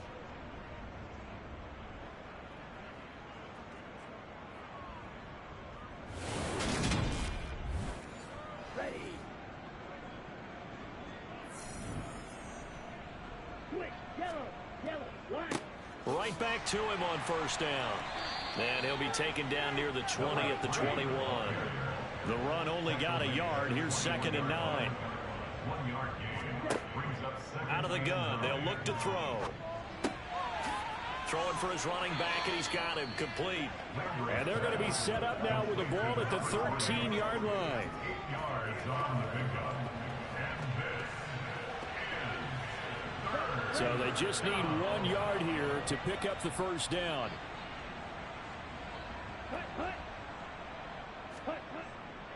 Right back to him on 1st down. And he'll be taken down near the 20 at the 21. The run only got a yard. Here's 2nd and 9. Out of the gun. They'll look to throw. Throwing for his running back, and he's got him complete. And they're going to be set up now with the ball at the 13-yard line. So they just need 1 yard here to pick up the 1st down.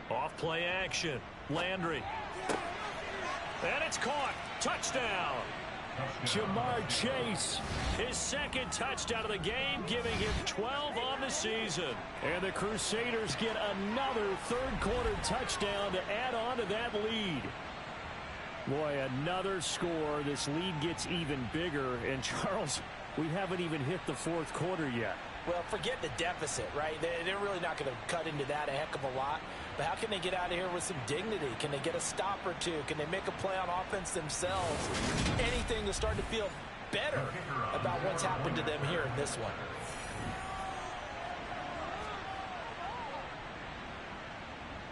Off play action. Landry. And it's caught. Touchdown. Jamar Chase. His 2nd touchdown of the game, giving him 12 on the season. And the Crusaders get another 3rd quarter touchdown to add on to that lead. Boy, another score. This lead gets even bigger. And, Charles, we haven't even hit the 4th quarter yet. Well, forget the deficit, right? They're really not going to cut into that a heck of a lot. But how can they get out of here with some dignity? Can they get a stop or two? Can they make a play on offense themselves? Anything to start to feel better about what's happened to them here in this one.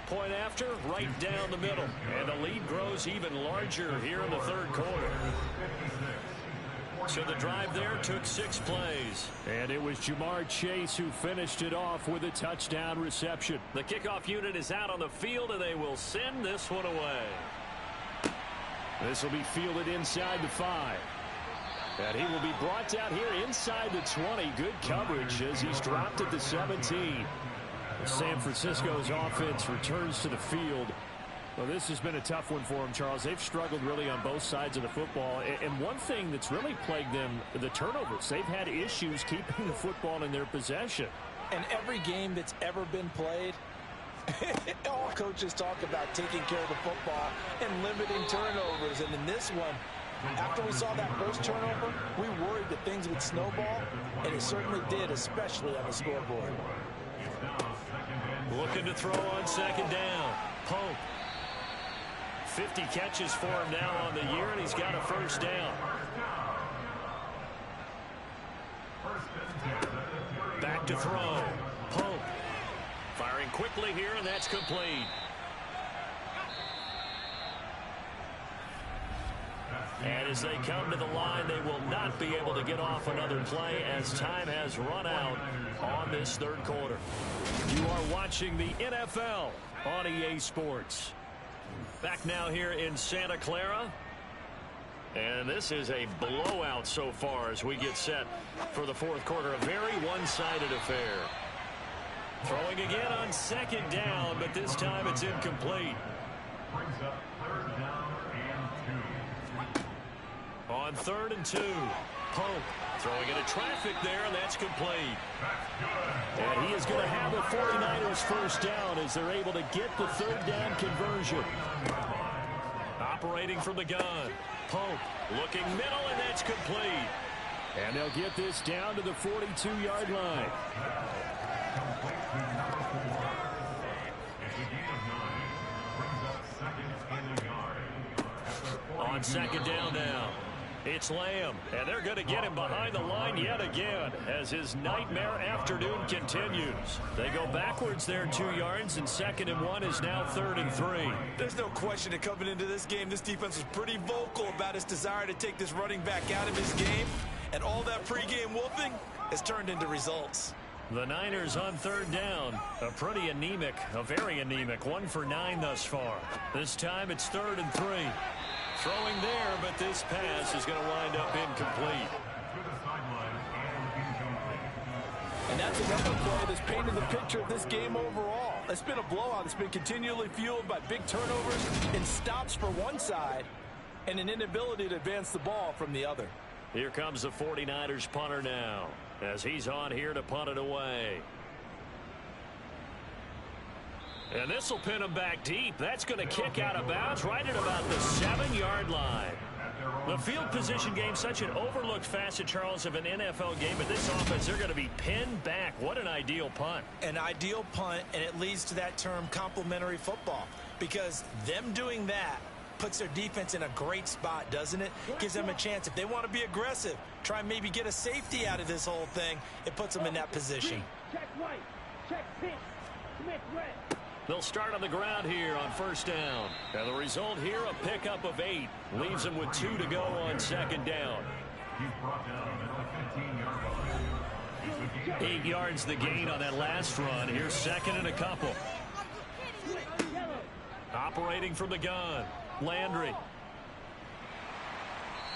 Point after, right down the middle. And the lead grows even larger here in the 3rd quarter. So the drive there took 6 plays. And it was Jamar Chase who finished it off with a touchdown reception. The kickoff unit is out on the field, and they will send this one away. This will be fielded inside the 5. And he will be brought out here inside the 20. Good coverage as he's dropped at the 17. San Francisco's offense returns to the field. Well, this has been a tough one for them, Charles. They've struggled really on both sides of the football. And one thing that's really plagued them, the turnovers. They've had issues keeping the football in their possession. And every game that's ever been played, all coaches talk about taking care of the football and limiting turnovers. And in this one, after we saw that first turnover, we worried that things would snowball, and it certainly did, especially on the scoreboard. Looking to throw on 2nd down. Pope. 50 catches for him now on the year, and he's got a 1st down. Back to throw. Pope. Firing quickly here, and that's complete. And as they come to the line, they will not be able to get off another play as time has run out on this third quarter. You are watching the NFL on EA Sports. Back now here in Santa Clara. And this is a blowout so far as we get set for the fourth quarter. A very one-sided affair. Throwing again on second down, but this time it's incomplete. Brings up third down and 2. On 3rd and 2, Pope throwing into traffic there, and that's complete. And he is going to have the 49ers first down as they're able to get the third down conversion. Operating from the gun, Pope looking middle, and that's complete. And they'll get this down to the 42-yard line. On second down now, it's Lamb, and they're going to get him behind the line yet again as his nightmare afternoon continues. They go backwards there 2 yards, and 2nd and 1 is now 3rd and 3. There's no question that coming into this game, this defense was pretty vocal about its desire to take this running back out of his game, and all that pregame wolfing has turned into results. The Niners on 3rd down, a pretty anemic, a very anemic 1 for 9 thus far. This time it's 3rd and 3. Throwing there, but this pass is going to wind up incomplete. And that's another play that's painted the picture of this game overall. It's been a blowout. It's been continually fueled by big turnovers and stops for one side and an inability to advance the ball from the other. Here comes the 49ers punter now as he's on here to punt it away. And this will pin him back deep. That's going to kick out of bounds right at about the 7-yard line. The field position game, such an overlooked facet, Charles, of an NFL game. But this offense, they're going to be pinned back. What an ideal punt. An ideal punt, and it leads to that term complementary football. Because them doing that puts their defense in a great spot, doesn't it? Gives them a chance. If they want to be aggressive, try and maybe get a safety out of this whole thing, it puts them in that position. Check right. Check pitch. Smith red. They'll start on the ground here on 1st down. And the result here, a pickup of 8. Leaves them with 2 to go on 2nd down. 8 yards the gain on that last run. Here's 2nd and a couple. Operating from the gun, Landry.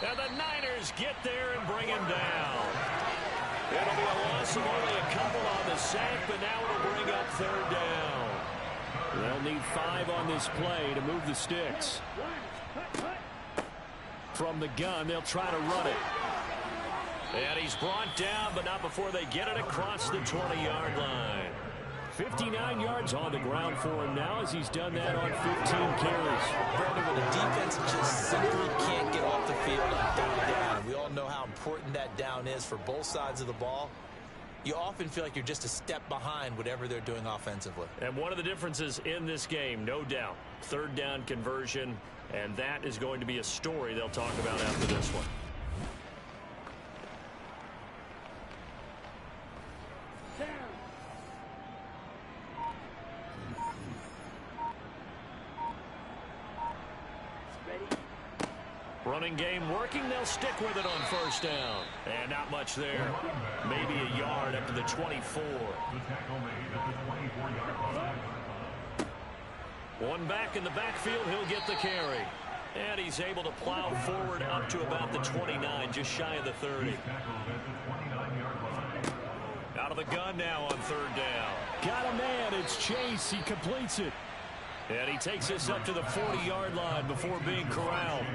And the Niners get there and bring him down. It'll be a loss of only a couple on the sack, but now it'll bring up 3rd down. They'll need 5 on this play to move the sticks. From the gun, they'll try to run it. And he's brought down, but not before they get it across the 20-yard line. 59 yards on the ground for him now as he's done that on 15 carries. Brandon, when the defense just simply can't get off the field on 3rd down, we all know how important that down is for both sides of the ball. You often feel like you're just a step behind whatever they're doing offensively. And one of the differences in this game, no doubt, 3rd down conversion, and that is going to be a story they'll talk about after this one. Running game working. They'll stick with it on 1st down. And not much there. Maybe a yard up to the 24. One back in the backfield. He'll get the carry. And he's able to plow forward up to about the 29, just shy of the 30. Out of the gun now on 3rd down. Got a man. It's Chase. He completes it. And he takes us up to the 40-yard line before being corralled.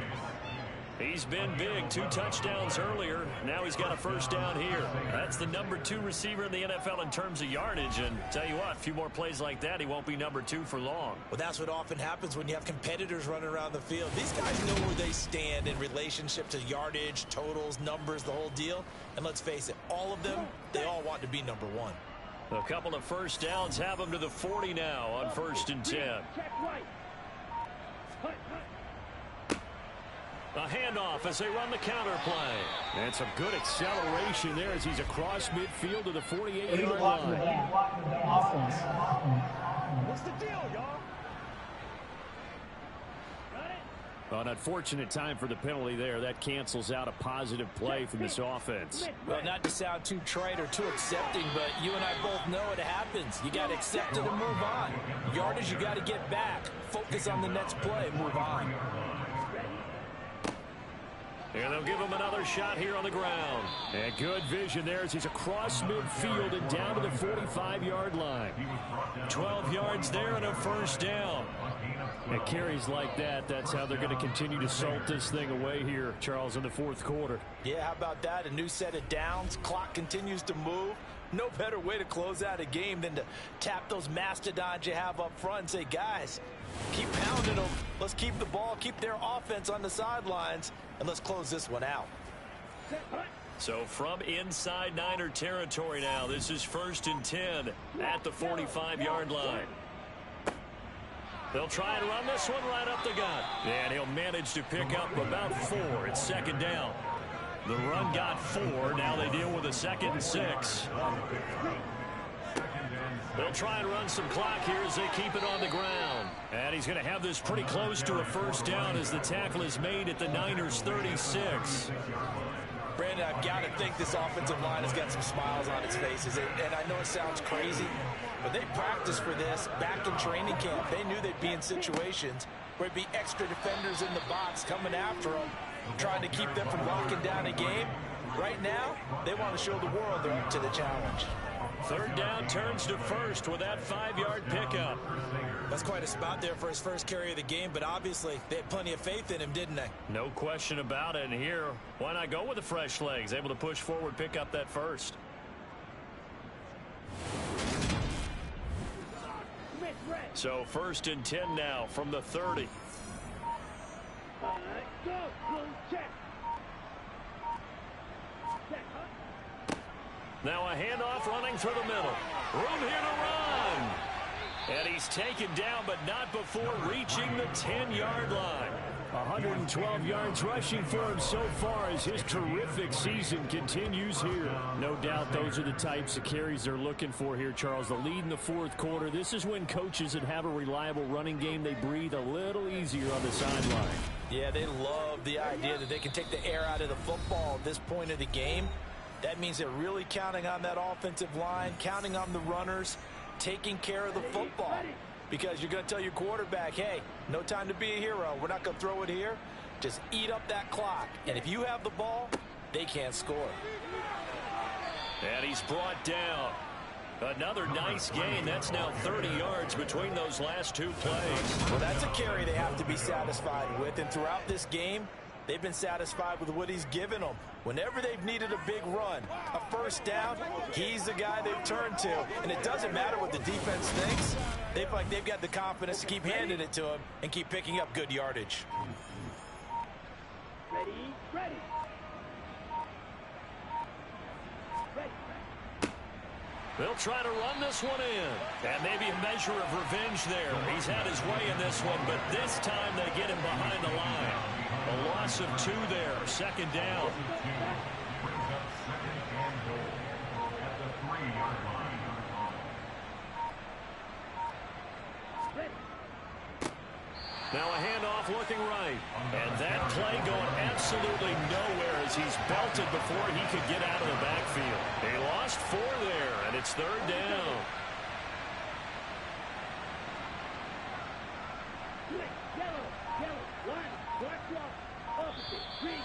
He's been big. 2 touchdowns earlier. Now he's got a 1st down here. That's the number 2 receiver in the NFL in terms of yardage. And tell you what, a few more plays like that, he won't be number 2 for long. Well, that's what often happens when you have competitors running around the field. These guys know where they stand in relationship to yardage, totals, numbers, the whole deal. And let's face it, all of them, they all want to be number 1. A couple of 1st downs have them to the 40 now on 1st and 10. Check right. A handoff as they run the counter play. And some good acceleration there as he's across midfield to the 48-yard line. What's the deal, y'all? Got it? Well, an unfortunate time for the penalty there. That cancels out a positive play from this offense. Well, not to sound too trite or too accepting, but you and I both know it happens. You got to accept it and move on. Yardage, you got to get back. Focus on the next play and move on. And they'll give him another shot here on the ground. And good vision there as he's across midfield and down to the 45-yard line. 12 yards there and a first down. And carries like that, that's how they're going to continue to salt this thing away here, Charles, in the fourth quarter. Yeah, how about that? A new set of downs. Clock continues to move. No better way to close out a game than to tap those mastodons you have up front and say, guys, keep pounding them. Let's keep the ball, keep their offense on the sidelines, and let's close this one out. So from inside Niner territory now, this is 1st and 10 at the 45-yard line. They'll try and run this one right up the gut. And he'll manage to pick up about 4. It's 2nd down. The run got 4. Now they deal with a 2nd and 6. They'll try and run some clock here as they keep it on the ground. And he's going to have this pretty close to a first down as the tackle is made at the Niners' 36. Brandon, I've got to think this offensive line has got some smiles on its faces. And I know it sounds crazy, but they practiced for this back in training camp. They knew they'd be in situations where it'd be extra defenders in the box coming after them, trying to keep them from locking down a game. Right now, they want to show the world they're up to the challenge. 3rd down turns to 1st with that 5-yard pickup. That's quite a spot there for his first carry of the game, but obviously they had plenty of faith in him, didn't they? No question about it. And here, why not go with the fresh legs? Able to push forward, pick up that first. So 1st and 10 now from the 30. Now a handoff running through the middle. Room here to run. And he's taken down, but not before reaching the 10-yard line. 112 yards rushing for him so far as his terrific season continues here. No doubt those are the types of carries they're looking for here, Charles. The lead in the fourth quarter. This is when coaches that have a reliable running game, they breathe a little easier on the sideline. Yeah, they love the idea that they can take the air out of the football at this point of the game. That means they're really counting on that offensive line, counting on the runners, taking care of the football. Because you're going to tell your quarterback, hey, no time to be a hero. We're not going to throw it here. Just eat up that clock. And if you have the ball, they can't score. And he's brought down. Another nice gain. That's now 30 yards between those last 2 plays. Well, that's a carry they have to be satisfied with. And throughout this game, they've been satisfied with what he's given them. Whenever they've needed a big run, a first down, he's the guy they've turned to. And it doesn't matter what the defense thinks. They've got the confidence to keep handing it to him and keep picking up good yardage. Ready, ready. They'll try to run this one in. And maybe a measure of revenge there. He's had his way in this one, but this time they get him behind the line. A loss of 2 there. 2nd down. Now a handoff looking right. And that play going absolutely nowhere as he's belted before he could get out of the backfield. They lost 4 there, and it's 3rd down. Yellow, line, black block, opposite, green.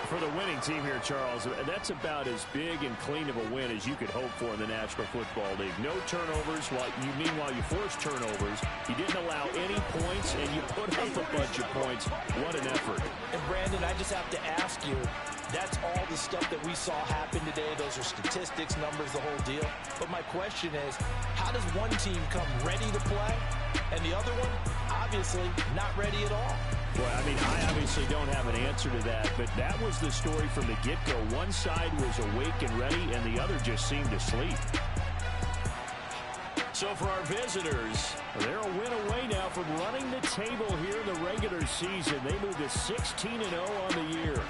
For the winning team here, Charles, that's about as big and clean of a win as you could hope for in the National Football League. No turnovers. Meanwhile, you forced turnovers. You didn't allow any points, and you put up a bunch of points. What an effort. And, Brandon, I just have to ask you, that's all the stuff that we saw happen today. Those are statistics, numbers, the whole deal. But my question is, how does one team come ready to play, and the other one, obviously, not ready at all? Well, I mean, I obviously don't have an answer to that, but that was the story from the get-go. One side was awake and ready, and the other just seemed asleep. So for our visitors, they're a win away now from running the table here in the regular season. They move to 16-0 on the year.